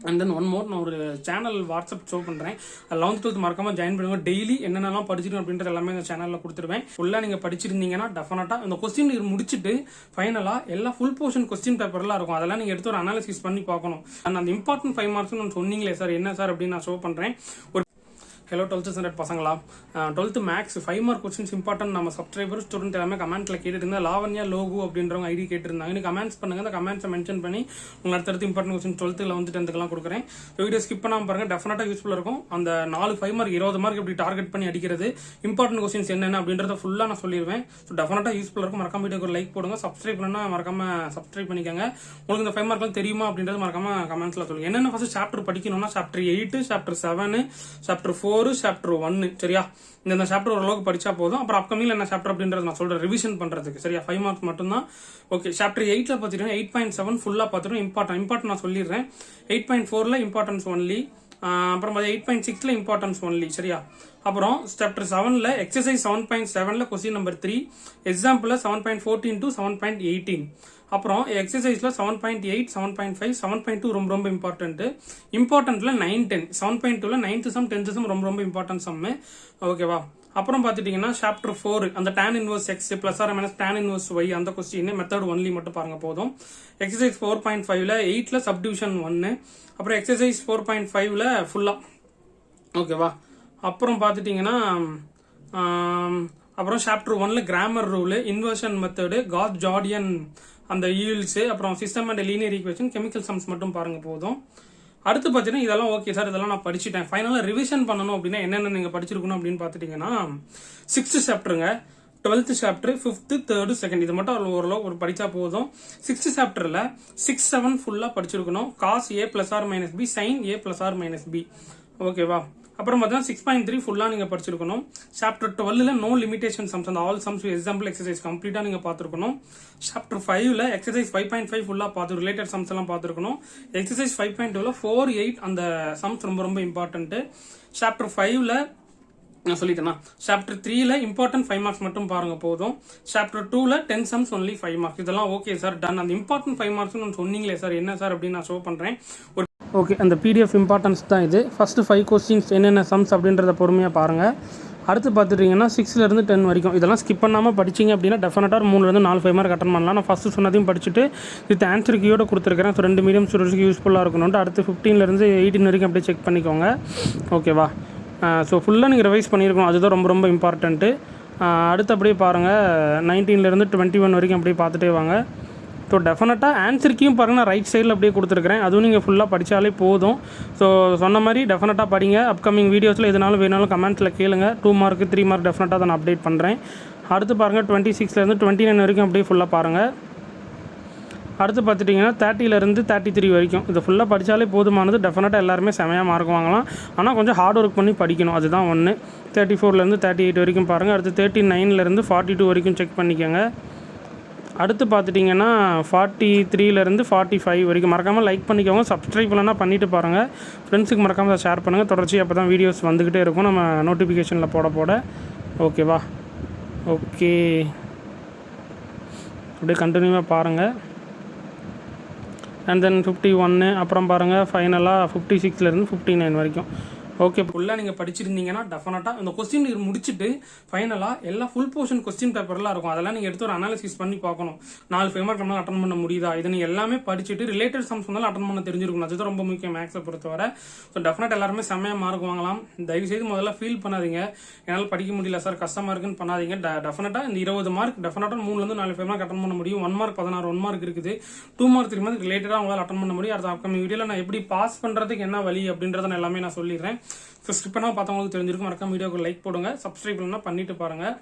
And then one more, நான் ஒரு channel WhatsApp show பண்ணுறேன். 11th 12th மறக்காம ஜாயின் பண்ணுங்க. டெய்லி என்னென்னலாம் படிச்சிருக்கோம் அப்படின்றது எல்லாமே இந்த சேனலில் கொடுத்துருவேன். ஃபுல்லாக நீங்கள் படிச்சிருந்தீங்கன்னா டெஃபினட்டாக இந்த கொஸ்டின் முடிச்சுட்டு ஃபைனலாக எல்லா ஃபுல் போர்ஷன் கொஸ்டின் பேப்பர்லாம் இருக்கும். அதெல்லாம் நீங்கள் எடுத்து ஒரு அனாலிசிஸ் பண்ணி பார்க்கணும். அண்ட் அந்த இம்பார்ட்டன்ட் 5 மார்க்ஸ் நான் சொன்னீங்களே சார் என்ன சார் அப்படின்னு நான் ஷோ பண்ணுறேன். ஒரு ஹலோ 12th ஸ்டாண்டர்ட் பசங்களா, 12th maths 5 mark questions important நம்ம சப்ஸ்கிரைபர் ஸ்டூடெண்ட் எல்லாமே கமெண்ட்ல கேட்டுருந்தா லாவண்யா லோகு அப்படின்றவங்க ஐடி கேட்டிருந்தாங்க. நீ கமெண்ட்ஸ் பண்ணுங்க, அந்த கமெண்ட்ஸை மென்ஷன் பண்ணி உங்க அடுத்தடுத்து important question 12th 11th 10th கொடுக்குறேன். வீடியோ ஸ்கிப் பண்ணாம பாருங்க, டெஃபினட்டா யூஸ்ஃபுல்லா இருக்கும். அந்த 4 5 மார்க் 20 மார்க் எப்படி டார்கெட் பண்ணி அடிக்கிறது, இம்பார்ட்டன்ட் கொஸ்டின்ஸ் என்னென்ன அப்படின்றத ஃபுல்லா நான் சொல்லிடுவேன். ஸோ டெஃபினட்டா யூஸ்ஃபுல்லா இருக்கும். மறக்காம வீடியோக்கு ஒரு லைக் போடுங்க. சப்ஸ்கிரைப் பண்ணா மறக்காம சப்ஸ்கிரைப் பண்ணிக்கோங்க. உங்களுக்கு இந்த 5 மார்க்லாம் தெரியுமா அப்படின்றது மறக்காம கமெண்ட்ஸ்ல சொல்லுங்க. என்னென்ன ஃபர்ஸ்ட் சாப்டர் படிக்கணும்னா சாப்டர் 8, சாப்டர் 7, சாப்டர் 4, சாப்டர் 1 சரியா. இந்த சாப்டர் ஓரளவுக்கு படிச்சா போதும். அப்புறம் அப்கமிங்ல என்ன சாப்டர் அப்படின்றது நான் சொல்றேன் ரிவிஷன் பண்றதுக்கு சரியா. 5 மார்க்ஸ் மட்டும் தான். ஓகே, சாப்டர் 8ல பாத்தீங்கன்னா 8.7 ஃபுல்லா பாத்துறோம். இம்பார்ட்டன்ட் நான் சொல்லிடுறேன். 8.4ல இம்பார்ட்டன்ஸ் ஒன்லி, அப்புறம் 8.6ல இம்பார்ட்டன்ஸ் ஒன்லி சரியா. அப்புறம் சாப்டர் 7ல எக்ஸசைஸ் 7.7ல கொஸ்டின் நம்பர் 3, எக்ஸாம்பிள் 7.14 to 7.18. அப்புறம் எக்ஸசைஸ்ல 7.8, 7.5, 7.2 ரொம்ப ரொம்ப இம்பார்ட்டன்ட்ல 9 10, 7.2ல 9th சம் 10th சம் ரொம்ப ரொம்ப இம்பார்ட்டன்ட் சம். ஓகேவா. அப்புறம் பாத்துட்டீங்கன்னா சாப்டர் 4 அந்த tan inverse x plus or minus tan inverse y அந்த கொஸ்டின் மெத்தட் ஒன்லி மட்டும் பாருங்க போதும். எக்ஸசைஸ் 4.5ல 8ல சப்டிவிஷன் 1, அப்புறம் எக்ஸசைஸ் 4.5ல ஃபுல்லா. ஓகேவா. அப்புறம் பாத்துட்டீங்கன்னா அப்புறம் சாப்டர் 1ல grammar rule, inversion method, Gauss Jordan அந்த ஈல்ட்ஸ், அப்புறம் system and linear equation, chemical sums மட்டும் பாருங்க போதும். அடுத்து பாத்தீங்கன்னா இதெல்லாம் ஓகே சார், இதெல்லாம் நான் படிச்சுட்டேன். ஃபைனலா ரிவிஷன் பண்ணணும் அப்படின்னா என்னென்ன நீங்க படிச்சிருக்கணும் அப்படின்னு பாத்துட்டீங்கன்னா 6th சாப்டருங்க, 12th chapter, 5th 3rd 2nd இது மட்டும் ஓரளவு ஒரு படிச்சா போதும். 6th சாப்டர்ல 6 7 ஃபுல்லா படிச்சிருக்கணும். Cos a plus or minus b, sine a plus or minus b. ஓகேவா. அப்புறம் பார்த்தீங்கன்னா 6.3 ஃபுல்லா நீங்க படிச்சிருக்கணும். சாப்டர் 12ல நோ லிமிடேஷன் சம்ஸ் அந்த ஆல் சம்ஸ் எக்ஸாம்பிள் எக்ஸசைஸ் கம்ப்ளீட்டா நீங்க பாத்துருக்கணும். சாப்டர் 5ல எக்ஸசைஸ் 5.5 ஃபுல்லா பார்த்து ரிலேட்டட் சம்ஸ் எல்லாம் பாத்துருக்கணும். எக்ஸசைஸ் 5.2ல 4 8 அந்த சம்ஸ் ரொம்ப ரொம்ப இம்பார்ட்டன்ட். சாப்டர் 5ல நான் சொல்லிட்டேன்னா சாப்டர் 3ல இம்பார்ட்டன்ட் 5 மார்க்ஸ் மட்டும் பாருங்க போதும். சாப்டர் 2ல 10 சம்ஸ் ஒன்லி 5 மார்க்ஸ். இதெல்லாம் ஓகே சார் டன். அந்த இம்பார்ட்டன்ட் 5 மார்க்ஸ் சொன்னீங்களே சார் என்ன சார் அப்படின்னு நான் ஷோ பண்றேன். ஓகே, அந்த பிடிஎஃப் இம்பார்ட்டன்ஸ் தான் இது. ஃபர்ஸ்ட் 5 கொஸ்டின்ஸ் என்னென்ன சம்ஸ் அப்படின்றத பொறுமையாக பாருங்கள். அடுத்து பார்த்துட்டிங்கன்னா 6லேருந்து 10 வரைக்கும் இதெல்லாம் ஸ்கிப் பண்ணாமல் படிச்சிங்க அப்படின்னா டெஃபினட்டாக 3லேருந்து 4 5 மார்க் அட்டன் பண்ணலாம். நான் ஃபஸ்ட்டு சொன்னதையும் படிச்சுட்டு வித் ஆன்சர் கீயோட கொடுத்துருக்கிறேன். ஸோ 2 மீடியம் ஸ்டூடெண்ட்ஸ்க்கு யூஸ்ஃபுல்லாக இருக்கணும்ட்டு அடுத்து 15லேருந்து 18 வரைக்கும் அப்படியே செக் பண்ணிக்கோங்க. ஓகேவா. ஸோ ஃபுல்லாக நீங்கள் ரிவைஸ் பண்ணியிருக்கணும், அதுதான் ரொம்ப ரொம்ப இம்பார்ட்டன்ட்டு. அடுத்து அப்படியே பாருங்கள் 19லேருந்து 21 வரைக்கும் அப்படியே பார்த்துட்டே வாங்க. ஸோ டெஃபினட்டாக ஆன்சருக்கையும் பாருங்கள் நான் ரைட் சைடில் அப்படியே கொடுத்துருக்கிறேன். அதுவும் நீங்கள் ஃபுல்லாக படித்தாலே போதும். ஸோ சொன்ன மாதிரி டெஃபினட்டாக படிங்க. அப்கமிங் வீடியோஸில் எதுனாலும் வேணாலும் கமெண்ட்ஸில் கேளுங்க. 2 மார்க் 3 மார்க் டெஃபினட்டாக தான் நான் அப்டேட் பண்ணுறேன். அடுத்து பாருங்கள் 26லேருந்து 29 வரைக்கும் அப்படியே ஃபுல்லாக பாருங்கள். அடுத்து பார்த்துட்டிங்கன்னா 30லேருந்து 33 வரைக்கும் இது ஃபுல்லாக படித்தாலே போதுமானது. டெஃபினட்டாக எல்லாருமே செமையாக மார்க் வாங்கலாம். ஆனால் கொஞ்சம் ஹார்ட் ஒர்க் பண்ணி படிக்கணும், அதுதான் ஒன்று. 34லேருந்து 38 வரைக்கும் பாருங்கள். அடுத்து 39லேருந்து 42 வரைக்கும் செக் பண்ணிக்கோங்க. அடுத்து பார்த்துட்டிங்கன்னா 43லேருந்து 45 வரைக்கும் மறக்காமல் லைக் பண்ணிக்கோங்க. சப்ஸ்கிரைப் பண்ணலன்னா பண்ணிவிட்டு பாருங்கள். ஃப்ரெண்ட்ஸுக்கு மறக்காமல் ஷேர் பண்ணுங்கள். தொடர்ச்சி அப்போ தான் வீடியோஸ் வந்துக்கிட்டே இருக்கும் நம்ம நோட்டிஃபிகேஷனில் போட. ஓகேவா. ஓகே, அப்படியே கண்டினியூவாக பாருங்கள். அண்ட் தென் 51 அப்புறம் பாருங்கள் ஃபைனலாக 56லேருந்து 59 வரைக்கும். ஓகே, ஃபுல்லாக நீங்கள் படிச்சிருந்தீங்கன்னா டெஃபினட்டாக இந்த கொஸ்டின் முடிச்சுட்டு ஃபைனலாக எல்லா ஃபுல் போர்ஷன் கொஸ்டின் பேப்பர்லாம் இருக்கும். அதெல்லாம் நீங்கள் எடுத்து ஒரு அனாலிசிஸ் பண்ணி பார்க்கணும். 4 5 மார்க் நம்மளால் அட்டன் பண்ண முடியுதா, இதை நீங்கள் எல்லாமே படிச்சுட்டு ரிலேட்டட் சம்ஸ் வந்தாலும் அட்டன் பண்ண தெரிஞ்சிருக்கணும். அதுதான் ரொம்ப முக்கியம் மேக்ஸை பொறுத்தவரை. ஸோ டெஃபினட் எல்லாருமே செம்மையாக மார்க் வாங்கலாம். தயவுசெய்து முதல்ல ஃபீல் பண்ணாதீங்க, என்னால் படிக்க முடியல சார் கஷ்டமாக இருக்குன்னு பண்ணாதீங்க. டெஃபினட்டாக இந்த 20 மார்க் டெஃபினட்டாக 3லேருந்து 4 5 மார்க் அட்டன் பண்ண முடியும். 1 மார்க் 16 1 மார்க் இருக்குது. 2 மார்க் 3 மார்க் ரிலேட்டடாக உங்களால் அட்டன் பண்ண முடியும். அடுத்த அப்கமிங் வீடியோவில் நான் எப்படி பாஸ் பண்ணுறதுக்கு என்ன வழி அப்படின்றத நான் எல்லாமே நான் சொல்லிடுறேன். ஸோ ஸ்கிப் பண்ணால் பார்த்தவங்களுக்கு தெரிஞ்சிருக்கும். மறக்காம வீடியோக்கு லைக் போடுங்க. சப்ஸ்கிரைப் பண்ணா பண்ணிட்டு பாருங்கள்.